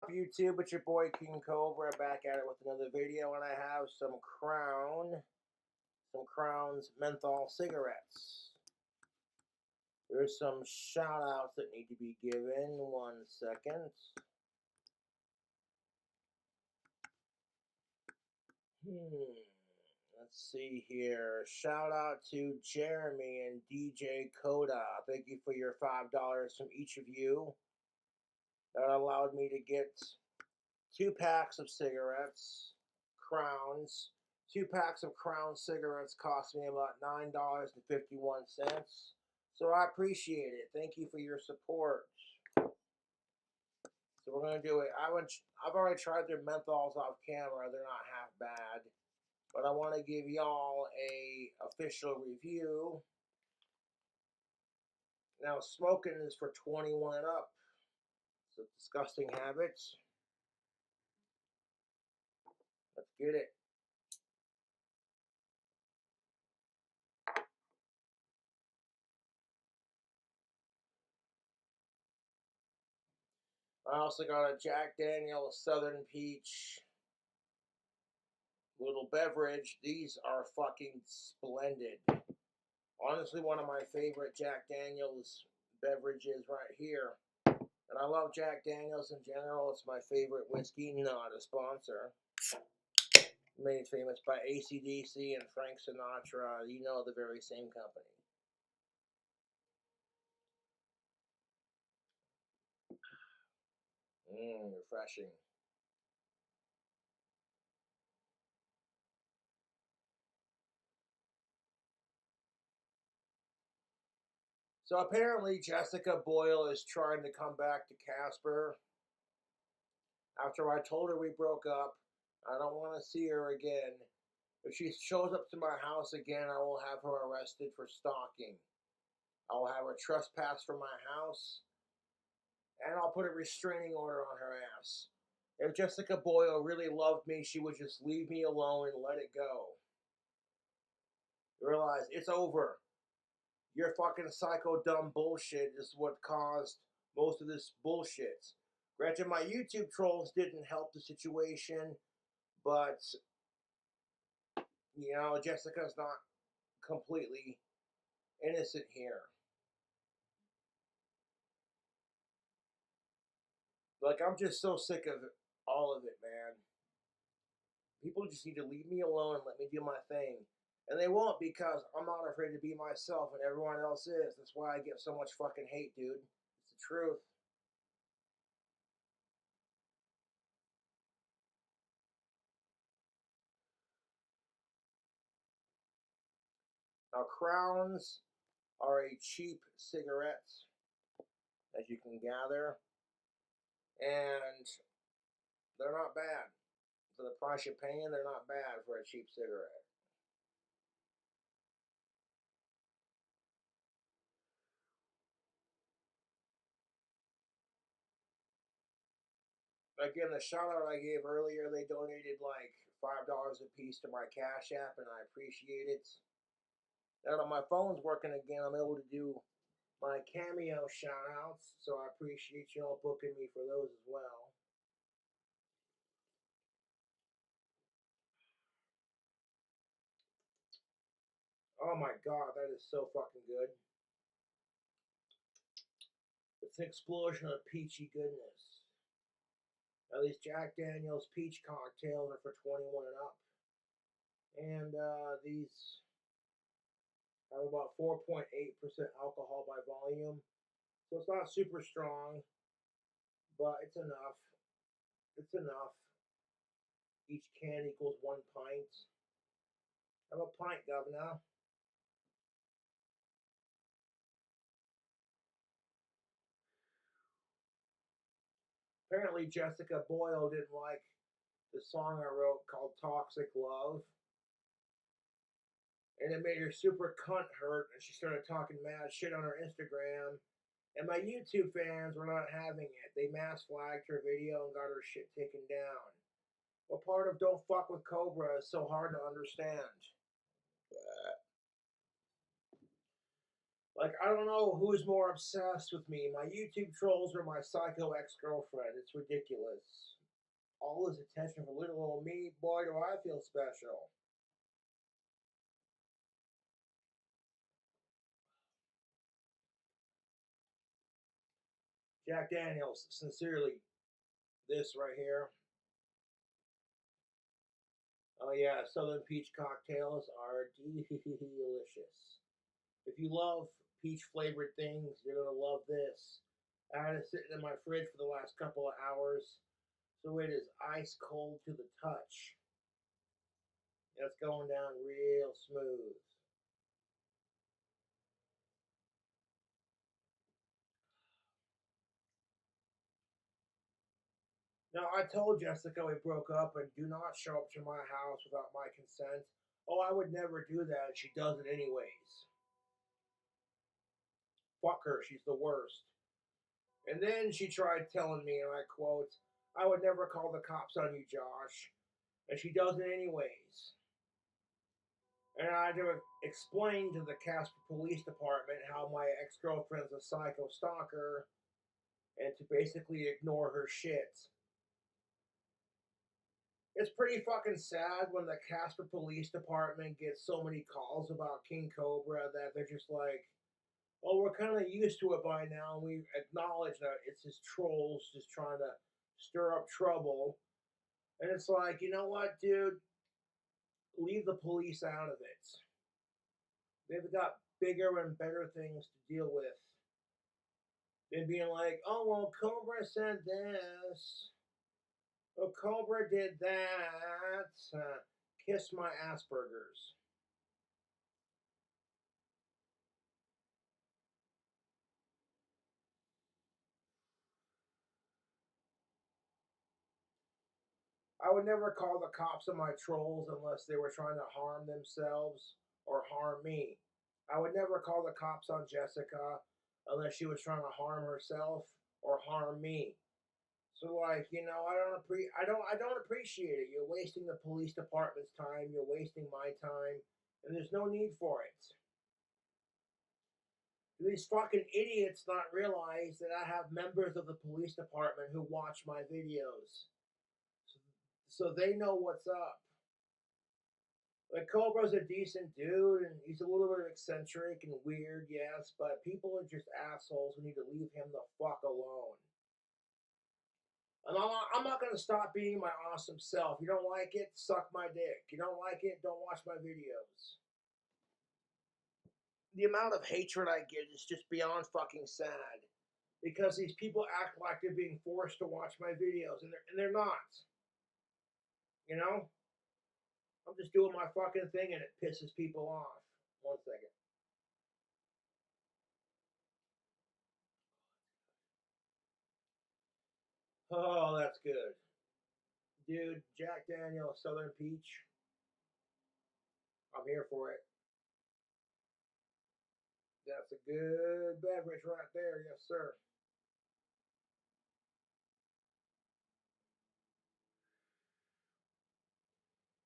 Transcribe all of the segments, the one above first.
YouTube? It's your boy King Cobra back at it with another video, and I have some Crown's menthol cigarettes. There's some shout outs that need to be given. 1 second. Let's see here. Shout out to Jeremy and DJ Coda. Thank you for your $5 from each of you. That allowed me to get 2 packs of cigarettes, Crowns. 2 packs of Crown cigarettes cost me about $9.51. So I appreciate it. Thank you for your support. So we're going to do it. I've already tried their menthols off camera. They're not half bad. But I want to give y'all a official review. Now, smoking is for 21 and up. It's a disgusting habit. Let's get it. I also got a Jack Daniel's Southern Peach little beverage. These are fucking splendid. Honestly, one of my favorite Jack Daniel's beverages right here. And I love Jack Daniel's in general. It's my favorite whiskey, not a sponsor. Made famous by AC/DC and Frank Sinatra. You know, the very same company. Refreshing. So apparently Jessica Boyle is trying to come back to Casper. After I told her we broke up, I don't want to see her again. If she shows up to my house again, I will have her arrested for stalking. I will have her trespass from my house, and I'll put a restraining order on her ass. If Jessica Boyle really loved me, she would just leave me alone and let it go. Realize it's over. Your fucking psycho dumb bullshit is what caused most of this bullshit. Granted, my YouTube trolls didn't help the situation, but, you know, Jessica's not completely innocent here. Like, I'm just so sick of all of it, man. People just need to leave me alone and let me do my thing. And they won't, because I'm not afraid to be myself and everyone else is. That's why I get so much fucking hate, dude. It's the truth. Now, Crowns are a cheap cigarette, as you can gather. And they're not bad. For the price you're paying, they're not bad for a cheap cigarette. Again, the shout out I gave earlier, they donated like $5 a piece to my Cash App, and I appreciate it. Now that my phone's working again, I'm able to do my Cameo shout outs, so I appreciate you all booking me for those as well. Oh my god, that is so fucking good. It's an explosion of peachy goodness. Now, these Jack Daniel's peach cocktails are for 21 and up. And these have about 4.8% alcohol by volume. So it's not super strong, but it's enough. It's enough. Each can equals 1 pint. Have a pint, governor. Apparently Jessica Boyle didn't like the song I wrote called Toxic Love. And it made her super cunt hurt, and she started talking mad shit on her Instagram. And my YouTube fans were not having it. They mass flagged her video and got her shit taken down. What part of Don't Fuck with Cobra is so hard to understand? Like, I don't know who's more obsessed with me, my YouTube trolls or my psycho ex-girlfriend. It's ridiculous. All this attention for little old me, boy, do I feel special. Jack Daniels, sincerely, this right here. Oh yeah, Southern peach cocktails are delicious. If you love peach flavored things, you're gonna love this. I had it sitting in my fridge for the last couple of hours, so it is ice cold to the touch. It's going down real smooth. Now, I told Jessica we broke up and do not show up to my house without my consent. Oh, I would never do that. She does it anyways. Fuck her. She's the worst. And then she tried telling me, and I quote, I would never call the cops on you, Josh. And she does it anyways. And I had to explain to the Casper Police Department how my ex girlfriend's a psycho stalker and to basically ignore her shit. It's pretty fucking sad when the Casper Police Department gets so many calls about King Cobra that they're just like, well, we're kind of used to it by now, and we acknowledge that it's just trolls just trying to stir up trouble. And it's like, you know what, dude? Leave the police out of it. They've got bigger and better things to deal with than being like, oh, well, Cobra said this. Well, Cobra did that. Kiss my Asperger's. I would never call the cops on my trolls unless they were trying to harm themselves or harm me. I would never call the cops on Jessica unless she was trying to harm herself or harm me. So like, you know, I don't appreciate it. You're wasting the police department's time, you're wasting my time, and there's no need for it. These fucking idiots not realize that I have members of the police department who watch my videos. So they know what's up. Like Cobra's a decent dude, and he's a little bit eccentric and weird, yes, but people are just assholes who need to leave him the fuck alone. And I'm not gonna stop being my awesome self. You don't like it, suck my dick. You don't like it, don't watch my videos. The amount of hatred I get is just beyond fucking sad. Because these people act like they're being forced to watch my videos, and they're not. You know? I'm just doing my fucking thing, and it pisses people off. One second. Oh, that's good. Dude, Jack Daniels Southern Peach. I'm here for it. That's a good beverage right there. Yes, sir.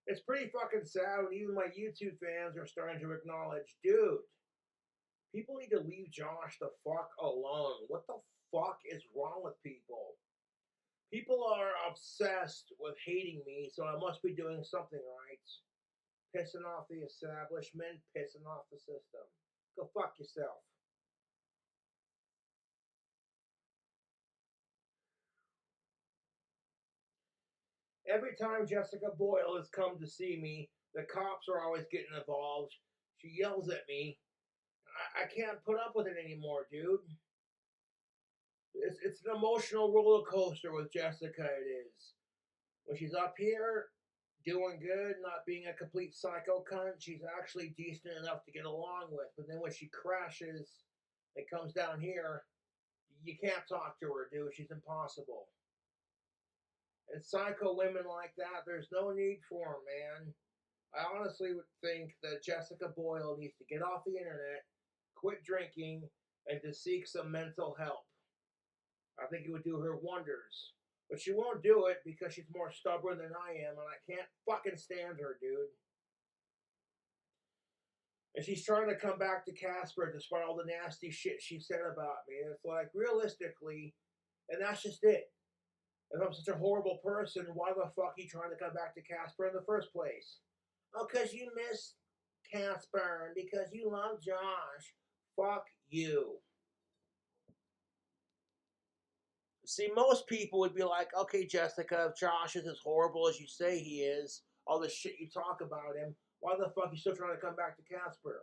It's pretty fucking sad when even my YouTube fans are starting to acknowledge, dude, people need to leave Josh the fuck alone. What the fuck is wrong with people? People are obsessed with hating me, so I must be doing something right. Pissing off the establishment, pissing off the system. Go fuck yourself. Every time Jessica Boyle has come to see me, the cops are always getting involved. She yells at me. I can't put up with it anymore, dude. It's an emotional roller coaster with Jessica, it is. When she's up here, doing good, not being a complete psycho cunt, she's actually decent enough to get along with. But then when she crashes and comes down here, you can't talk to her, dude. She's impossible. And psycho women like that, there's no need for them, man. I honestly would think that Jessica Boyle needs to get off the internet, quit drinking, and to seek some mental help. I think it would do her wonders. But she won't do it because she's more stubborn than I am, and I can't fucking stand her, dude. And she's trying to come back to Casper despite all the nasty shit she said about me. And it's like, realistically, and that's just it. If I'm such a horrible person, why the fuck are you trying to come back to Casper in the first place? Oh, because you miss Casper and because you love Josh. Fuck you. See, most people would be like, okay, Jessica, if Josh is as horrible as you say he is, all the shit you talk about him, why the fuck are you still trying to come back to Casper?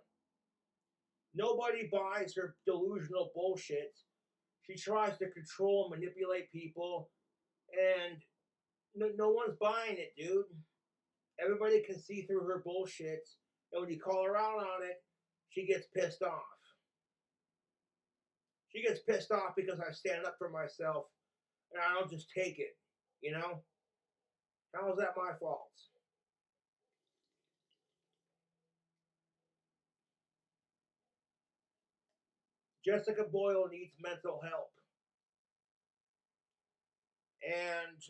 Nobody buys her delusional bullshit. She tries to control and manipulate people, and no one's buying it, dude. Everybody can see through her bullshit, and when you call her out on it, she gets pissed off. She gets pissed off because I stand up for myself, and I don't just take it, you know? How is that my fault? Jessica Boyle needs mental help. And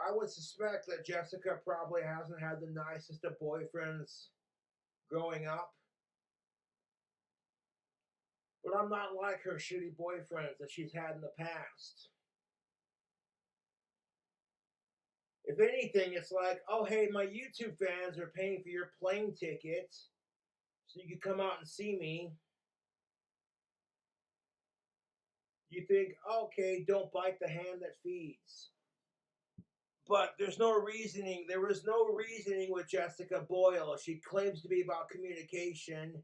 I would suspect that Jessica probably hasn't had the nicest of boyfriends growing up. But I'm not like her shitty boyfriends that she's had in the past. If anything, it's like, oh, hey, my YouTube fans are paying for your plane ticket so you can come out and see me. You think, okay, don't bite the hand that feeds. But there's no reasoning. There is no reasoning with Jessica Boyle. She claims to be about communication,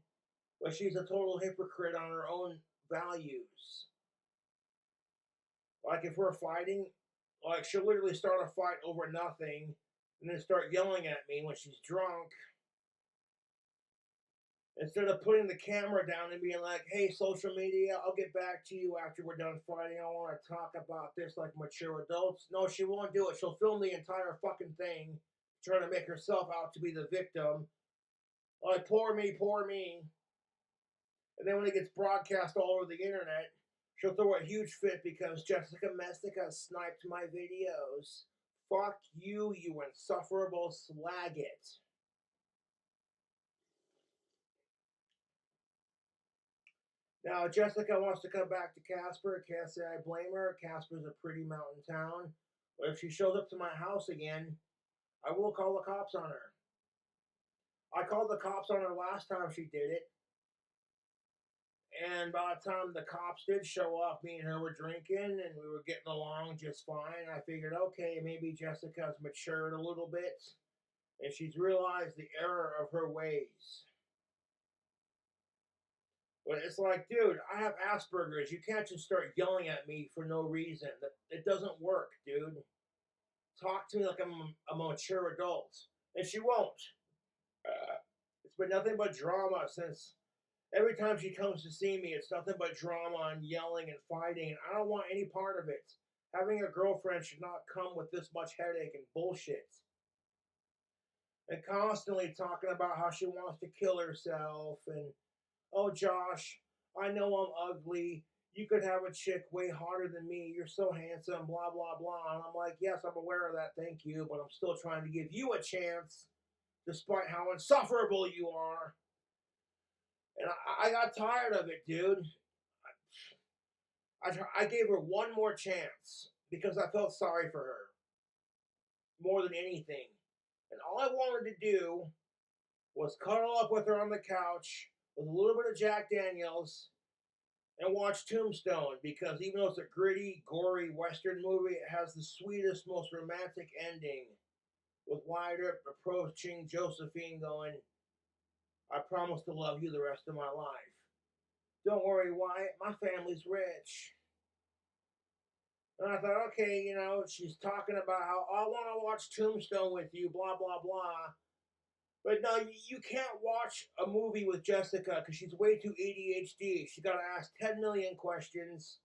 but she's a total hypocrite on her own values. Like if we're fighting, like she'll literally start a fight over nothing and then start yelling at me when she's drunk. Instead of putting the camera down and being like, hey, social media, I'll get back to you after we're done fighting. I want to talk about this like mature adults. No, she won't do it. She'll film the entire fucking thing, trying to make herself out to be the victim. Like, poor me, poor me. And then when it gets broadcast all over the internet, she'll throw a huge fit because Jessica Mestica sniped my videos. Fuck you, you insufferable slagget. Now, Jessica wants to come back to Casper. Can't say I blame her. Casper's a pretty mountain town. But if she shows up to my house again, I will call the cops on her. I called the cops on her last time she did it. And by the time the cops did show up, me and her were drinking and we were getting along just fine. I figured, okay, maybe Jessica's matured a little bit and she's realized the error of her ways. But it's like, dude, I have Asperger's. You can't just start yelling at me for no reason. It doesn't work, dude. Talk to me like I'm a mature adult. And she won't. It's been nothing but drama since every time she comes to see me, it's nothing but drama and yelling and fighting. And I don't want any part of it. Having a girlfriend should not come with this much headache and bullshit. And constantly talking about how she wants to kill herself and, oh, Josh, I know I'm ugly. You could have a chick way hotter than me. You're so handsome, blah, blah, blah. And I'm like, yes, I'm aware of that. Thank you. But I'm still trying to give you a chance, despite how insufferable you are. And I got tired of it, dude. I gave her one more chance because I felt sorry for her more than anything. And all I wanted to do was cuddle up with her on the couch with a little bit of Jack Daniels and watch Tombstone because even though it's a gritty, gory Western movie, it has the sweetest, most romantic ending with Wyatt Earp approaching Josephine going, I promise to love you the rest of my life. Don't worry, Wyatt, my family's rich. And I thought, okay, she's talking about how I want to watch Tombstone with you, blah, blah, blah. But no, you can't watch a movie with Jessica because she's way too ADHD. She's got to ask 10 million questions.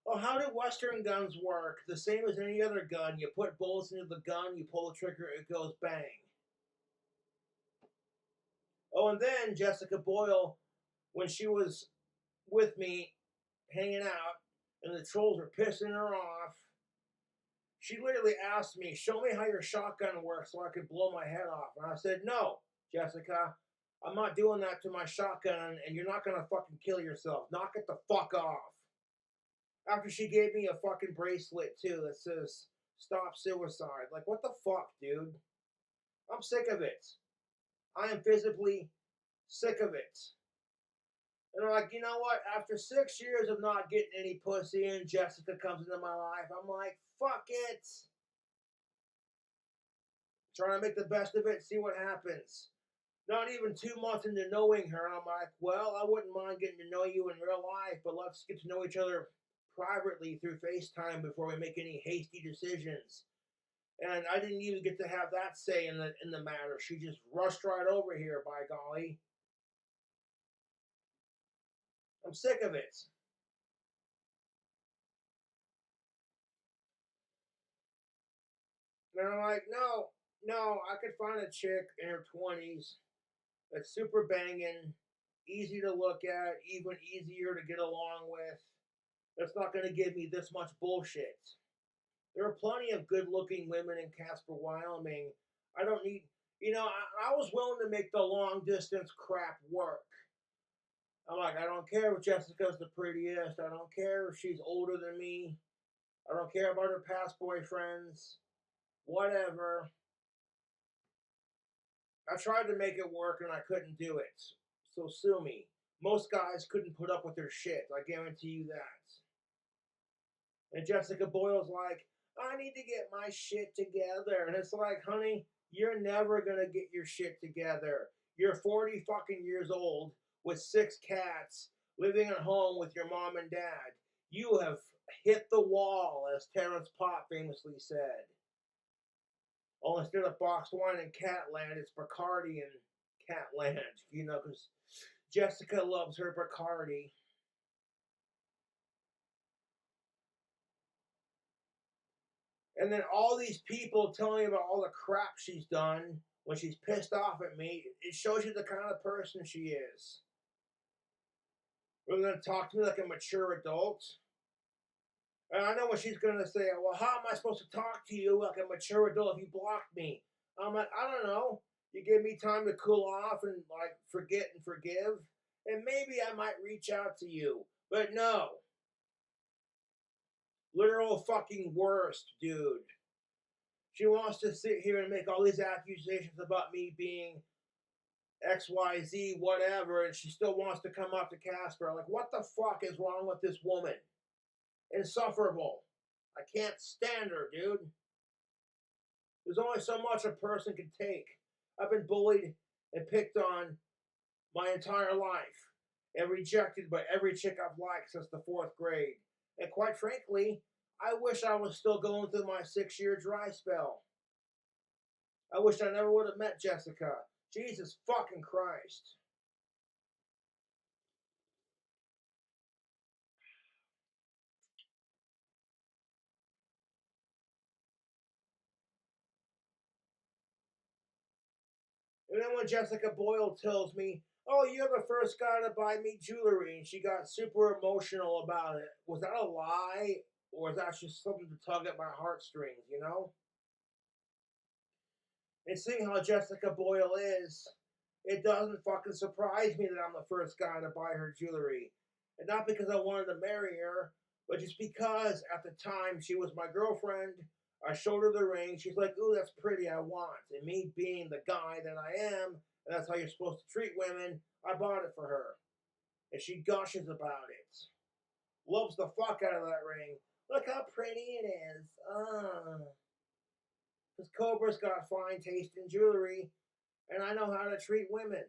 Oh, how do Western guns work? The same as any other gun. You put bullets into the gun, you pull the trigger, it goes bang. Oh, and then Jessica Boyle, when she was with me hanging out and the trolls were pissing her off, she literally asked me, show me how your shotgun works so I could blow my head off. And I said, no, Jessica, I'm not doing that to my shotgun, and you're not gonna fucking kill yourself. Knock it the fuck off. After she gave me a fucking bracelet too that says stop suicide. Like, what the fuck, dude? I'm sick of it. I am visibly sick of it. And they're like, you know what? After 6 years of not getting any pussy and Jessica comes into my life, I'm like, fuck it. Trying to make the best of it, see what happens. Not even 2 months into knowing her, I'm like, well, I wouldn't mind getting to know you in real life, but let's get to know each other privately through FaceTime before we make any hasty decisions. And I didn't even get to have that say in the matter. She just rushed right over here, by golly. I'm sick of it. And I'm like, no, no, I could find a chick in her 20s that's super banging, easy to look at, even easier to get along with. That's not going to give me this much bullshit. There are plenty of good looking women in Casper, Wyoming. I don't need, I was willing to make the long distance crap work. I'm like, I don't care if Jessica's the prettiest. I don't care if she's older than me. I don't care about her past boyfriends. Whatever. I tried to make it work and I couldn't do it. So sue me. Most guys couldn't put up with their shit. I guarantee you that. And Jessica Boyle's like, I need to get my shit together. And it's like, honey, you're never going to get your shit together. You're 40 fucking years old with 6 cats living at home with your mom and dad. You have hit the wall, as Terrence Pott famously said. Oh, instead of box wine and Catland, it's Bacardi and Catland, because Jessica loves her Bacardi. And then all these people telling me about all the crap she's done when she's pissed off at me, it shows you the kind of person she is. Rather than talk to me like a mature adult. And I know what she's going to say. Well, how am I supposed to talk to you like a mature adult if you blocked me? I'm like, I don't know. You give me time to cool off and like forget and forgive. And maybe I might reach out to you. But no. Literal fucking worst, dude. She wants to sit here and make all these accusations about me being XYZ, whatever, and she still wants to come up to Casper. Like, what the fuck is wrong with this woman? Insufferable. I can't stand her, dude. There's only so much a person can take. I've been bullied and picked on my entire life and rejected by every chick I've liked since the 4th grade. And quite frankly, I wish I was still going through my 6-year dry spell. I wish I never would have met Jessica. Jesus fucking Christ. And then when Jessica Boyle tells me, oh, you're the first guy to buy me jewelry, and she got super emotional about it, was that a lie? Or is that just something to tug at my heartstrings? And seeing how Jessica Boyle is, it doesn't fucking surprise me that I'm the first guy to buy her jewelry. And not because I wanted to marry her, but just because at the time she was my girlfriend. I showed her the ring. She's like, ooh, that's pretty, I want. And me being the guy that I am, and that's how you're supposed to treat women, I bought it for her. And she gushes about it. Loves the fuck out of that ring. Look how pretty it is. Because Cobra's got fine taste in jewelry, and I know how to treat women.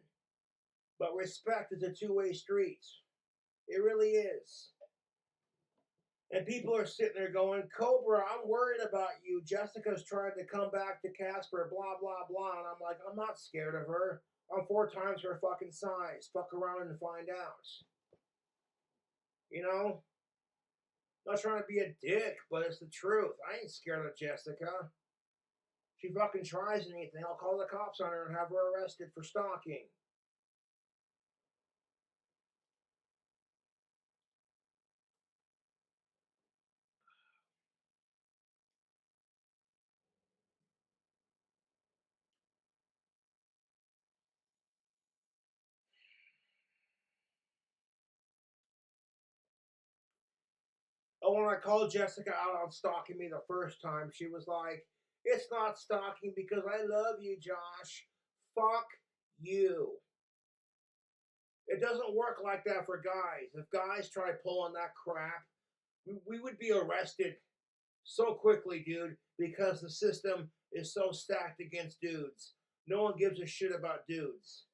But respect is a two-way street. It really is. And people are sitting there going, Cobra, I'm worried about you. Jessica's trying to come back to Casper, blah, blah, blah. And I'm like, I'm not scared of her. I'm 4 times her fucking size. Fuck around and find out. You know? Not trying to be a dick, but it's the truth. I ain't scared of Jessica. She fucking tries anything, I'll call the cops on her and have her arrested for stalking. So when I called Jessica out on stalking me the first time, she was like, "It's not stalking because I love you, Josh. Fuck you." It doesn't work like that for guys. If guys try pulling that crap, we would be arrested so quickly, dude, because the system is so stacked against dudes. No one gives a shit about dudes.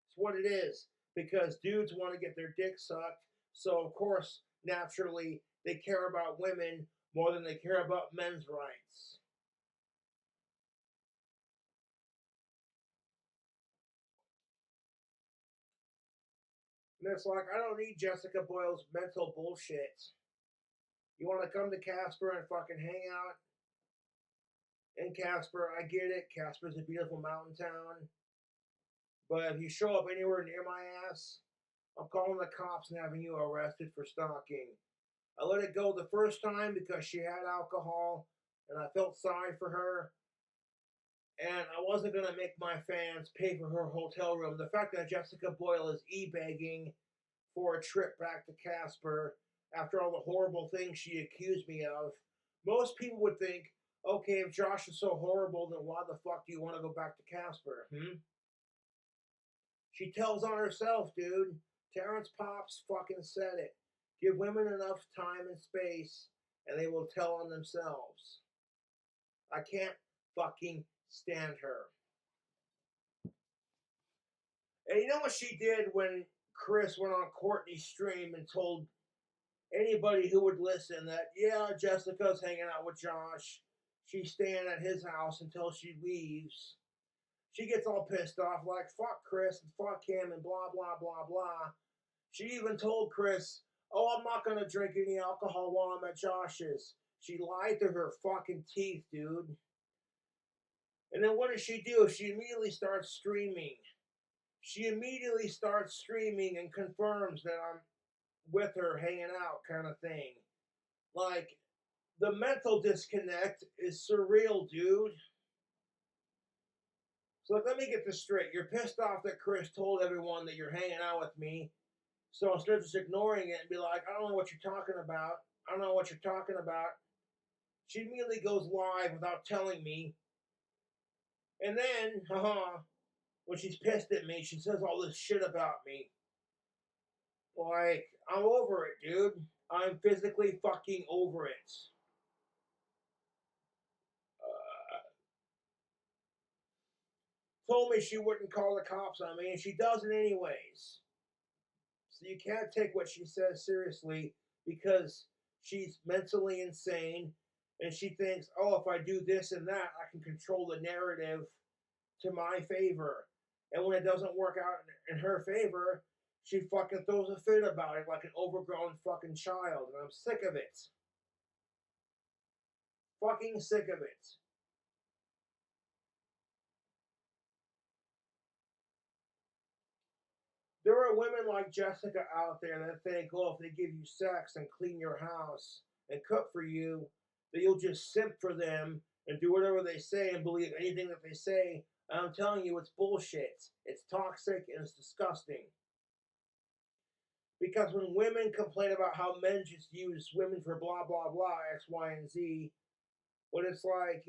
It's what it is. Because dudes want to get their dick sucked, so of course, naturally, they care about women more than they care about men's rights. And it's like, I don't need Jessica Boyle's mental bullshit. You want to come to Casper and fucking hang out in Casper? I get it. Casper's a beautiful mountain town. But if you show up anywhere near my ass, I'm calling the cops and having you arrested for stalking. I let it go the first time because she had alcohol and I felt sorry for her. And I wasn't going to make my fans pay for her hotel room. The fact that Jessica Boyle is e-begging for a trip back to Casper after all the horrible things she accused me of, most people would think, okay, if Josh is so horrible, then why the fuck do you want to go back to Casper? She tells on herself, dude. Terrence Pops fucking said it. Give women enough time and space, and they will tell on themselves. I can't fucking stand her. And you know what she did when Chris went on Courtney's stream and told anybody who would listen that, yeah, Jessica's hanging out with Josh. She's staying at his house until she leaves. She gets all pissed off, like, fuck Chris and fuck him and blah, blah, blah, blah. She even told Chris, oh, I'm not going to drink any alcohol while I'm at Josh's. She lied to her fucking teeth, dude. And then what does she do? She immediately starts streaming. She immediately starts streaming and confirms that I'm with her hanging out kind of thing. Like, the mental disconnect is surreal, dude. So let me get this straight. You're pissed off that Chris told everyone that you're hanging out with me. So instead of just ignoring it and be like, I don't know what you're talking about. I don't know what you're talking about. She immediately goes live without telling me. And then, when she's pissed at me, she says all this shit about me. Like, I'm over it, dude. I'm physically fucking over it. Told me she wouldn't call the cops on me, and she does it anyways. So you can't take what she says seriously because she's mentally insane and she thinks, oh, if I do this and that, I can control the narrative to my favor. And when it doesn't work out in her favor, she fucking throws a fit about it like an overgrown fucking child. And I'm sick of it. Fucking sick of it. There are women like Jessica out there that think, oh, if they give you sex and clean your house and cook for you, that you'll just simp for them and do whatever they say and believe anything that they say. And I'm telling you, it's bullshit. It's toxic and it's disgusting. Because when women complain about how men just use women for blah, blah, blah, X, Y, and Z, when it's like,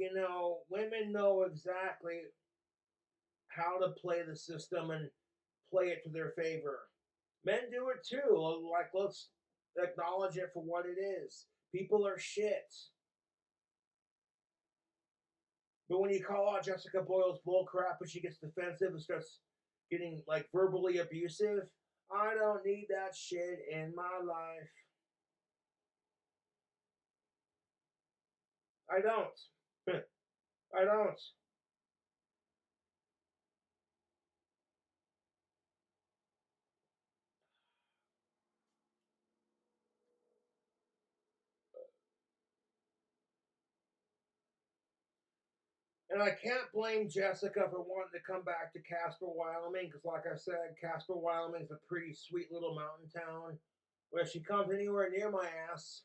women know exactly how to play the system and play it to their favor. Men do it too. Like, let's acknowledge it for what it is. People are shit. But when you call out Jessica Boyle's bullcrap and she gets defensive and starts getting like verbally abusive, I don't need that shit in my life. I don't. I don't. And I can't blame Jessica for wanting to come back to Casper, Wyoming, because, like I said, Casper, Wyoming is a pretty sweet little mountain town. But if she comes anywhere near my ass,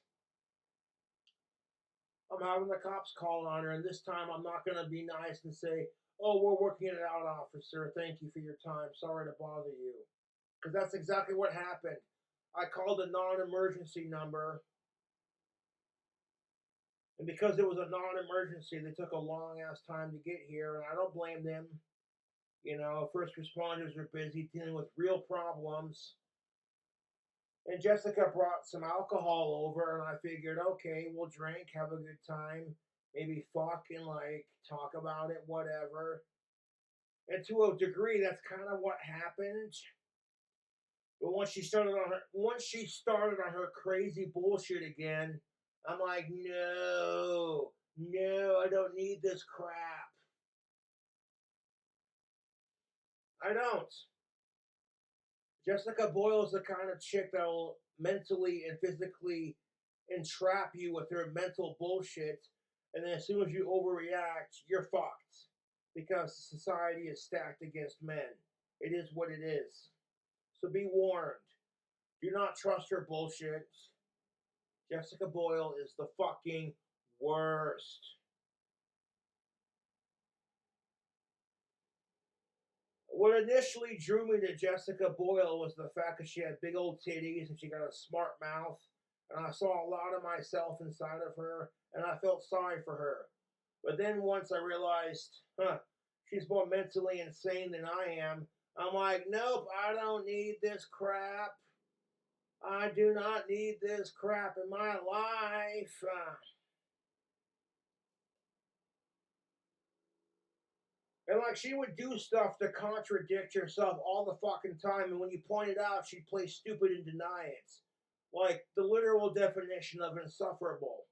I'm having the cops call on her, and this time I'm not going to be nice and say, oh, we're working it out, officer. Thank you for your time. Sorry to bother you. Because that's exactly what happened. I called a non emergency number, And because it was a non-emergency, they took a long-ass time to get here, and I don't blame them. You know, first responders are busy dealing with real problems. And Jessica brought some alcohol over, and I figured, okay, we'll drink, have a good time, maybe fuck and like talk about it, whatever. And to a degree, that's kind of what happened. But once she started on her crazy bullshit again, I'm like, no, no, I don't need this crap. I don't. Jessica Boyle is the kind of chick that'll mentally and physically entrap you with her mental bullshit, and then as soon as you overreact, you're fucked. Because society is stacked against men. It is what it is. So be warned. Do not trust her bullshit. Jessica Boyle is the fucking worst. What initially drew me to Jessica Boyle was the fact that she had big old titties and she got a smart mouth. And I saw a lot of myself inside of her, and I felt sorry for her. But then once I realized, she's more mentally insane than I am, I'm like, nope, I don't need this crap. I do not need this crap in my life. And like she would do stuff to contradict herself all the fucking time, and when you point it out, she'd play stupid and deny it. Like the literal definition of insufferable.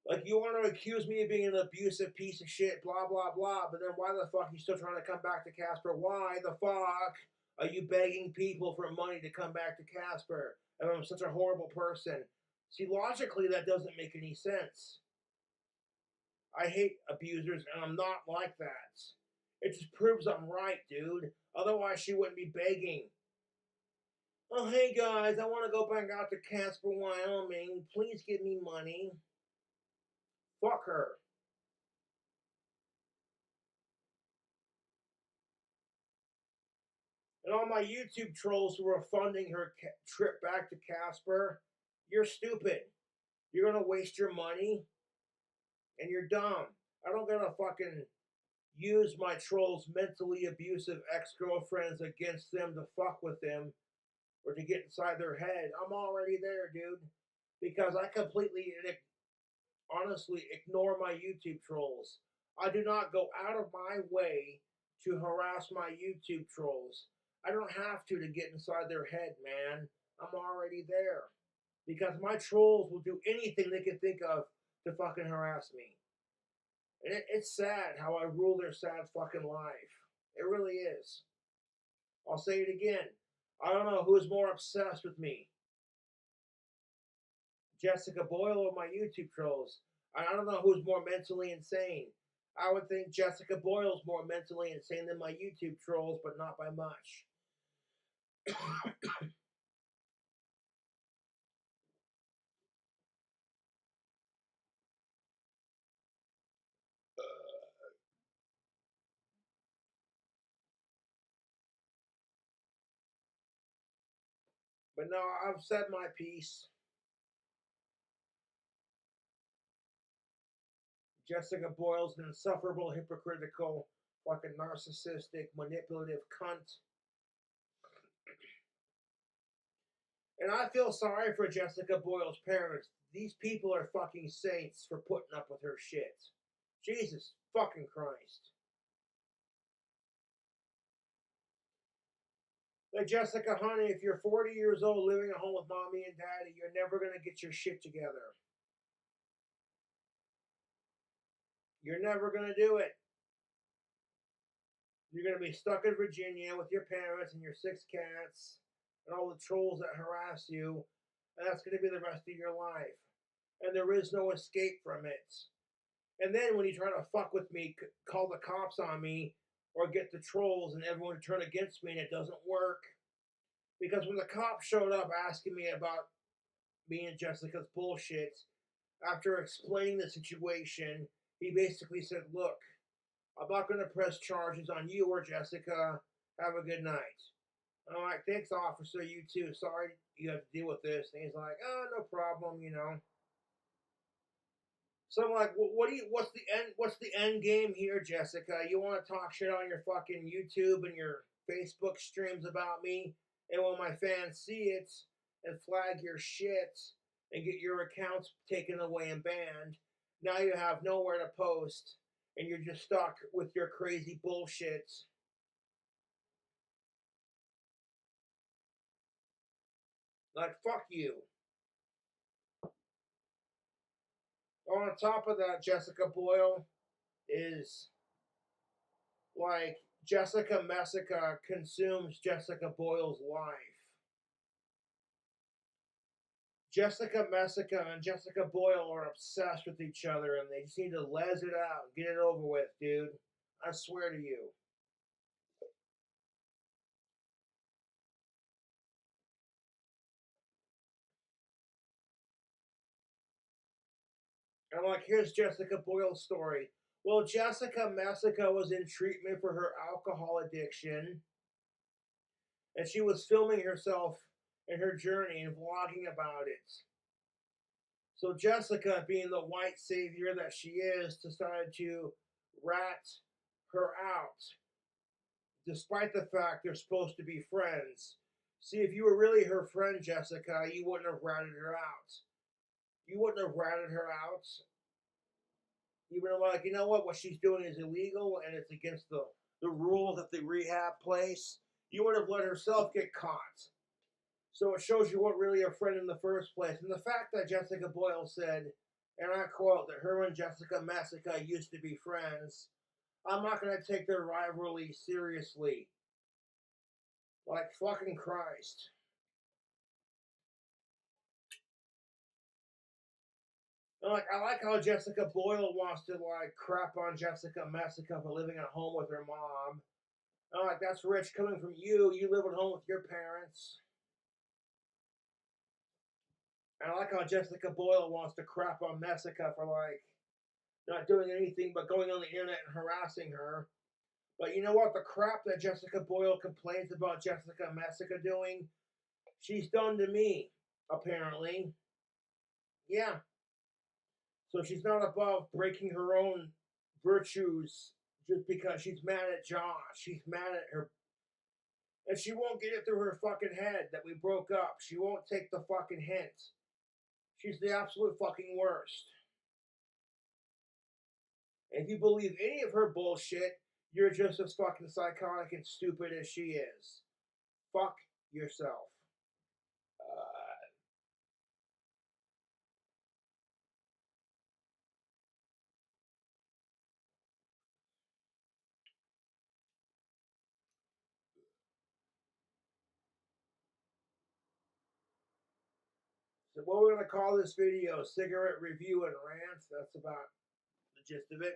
Like you want to accuse me of being an abusive piece of shit, blah blah blah, but then why the fuck are you still trying to come back to Casper? Why the fuck are you begging people for money to come back to Casper? And I'm such a horrible person. See, logically that doesn't make any sense. I hate abusers, and I'm not like that. It just proves I'm right, dude. Otherwise, she wouldn't be begging. Oh, hey guys, I want to go back out to Casper, Wyoming. Please give me money. Fuck her. And all my YouTube trolls who are funding her trip back to Casper, you're stupid. You're gonna waste your money, and you're dumb. I don't gotta fucking use my trolls' mentally abusive ex-girlfriends against them to fuck with them or to get inside their head. I'm already there, dude. Because I completely and honestly ignore my YouTube trolls. I do not go out of my way to harass my YouTube trolls. I don't have to get inside their head, man. I'm already there. Because my trolls will do anything they can think of to fucking harass me. And it's sad how I rule their sad fucking life. It really is. I'll say it again. I don't know who's more obsessed with me, Jessica Boyle or my YouTube trolls. I don't know who's more mentally insane. I would think Jessica Boyle's more mentally insane than my YouTube trolls, but not by much. But no, I've said my piece. Jessica Boyle's an insufferable, hypocritical, fucking narcissistic, manipulative cunt. And I feel sorry for Jessica Boyle's parents. These people are fucking saints for putting up with her shit. Jesus fucking Christ. Like, Jessica, honey, if you're 40 years old living at home with mommy and daddy, you're never going to get your shit together. You're never going to do it. You're going to be stuck in Virginia with your parents and your 6 cats and all the trolls that harass you, and that's going to be the rest of your life. And there is no escape from it. And then when you try to fuck with me, call the cops on me, or get the trolls and everyone to turn against me, and it doesn't work. Because when the cops showed up asking me about me and Jessica's bullshit, after explaining the situation, he basically said, look, I'm not going to press charges on you or Jessica. Have a good night. I'm like, thanks, officer. You too. Sorry, you have to deal with this. And he's like, oh, no problem, you know. So I'm like, what's the end game here, Jessica? You want to talk shit on your fucking YouTube and your Facebook streams about me, and when my fans see it and flag your shit and get your accounts taken away and banned, now you have nowhere to post, and you're just stuck with your crazy bullshit. Like, fuck you. On top of that, Jessica Boyle is like Jessica Messica consumes Jessica Boyle's life. Jessica Messica and Jessica Boyle are obsessed with each other and they just need to les it out and get it over with, dude. I swear to you. And I'm like, here's Jessica Boyle's story. Well, Jessica Messica was in treatment for her alcohol addiction, and she was filming herself and her journey and vlogging about it. So Jessica, being the white savior that she is, decided to rat her out, despite the fact they're supposed to be friends. See, if you were really her friend, Jessica, you wouldn't have ratted her out. You wouldn't have ratted her out. You would have like, you know what she's doing is illegal and it's against the rules at the rehab place. You would have let herself get caught. So it shows you what really a friend in the first place. And the fact that Jessica Boyle said, and I quote, that her and Jessica Messica used to be friends, I'm not going to take their rivalry seriously. Like fucking Christ. And like, I like how Jessica Boyle wants to like crap on Jessica Messica for living at home with her mom. I'm like, that's rich coming from you. You live at home with your parents. And I like how Jessica Boyle wants to crap on Messica for like not doing anything but going on the internet and harassing her. But you know what? The crap that Jessica Boyle complains about Jessica Messica doing, she's done to me, apparently. Yeah. So she's not above breaking her own virtues just because she's mad at Josh. She's mad at her. And she won't get it through her fucking head that we broke up. She won't take the fucking hint. She's the absolute fucking worst. If you believe any of her bullshit, you're just as fucking psychotic and stupid as she is. Fuck yourself. So what we're going to call this video, cigarette review and rant. That's about the gist of it.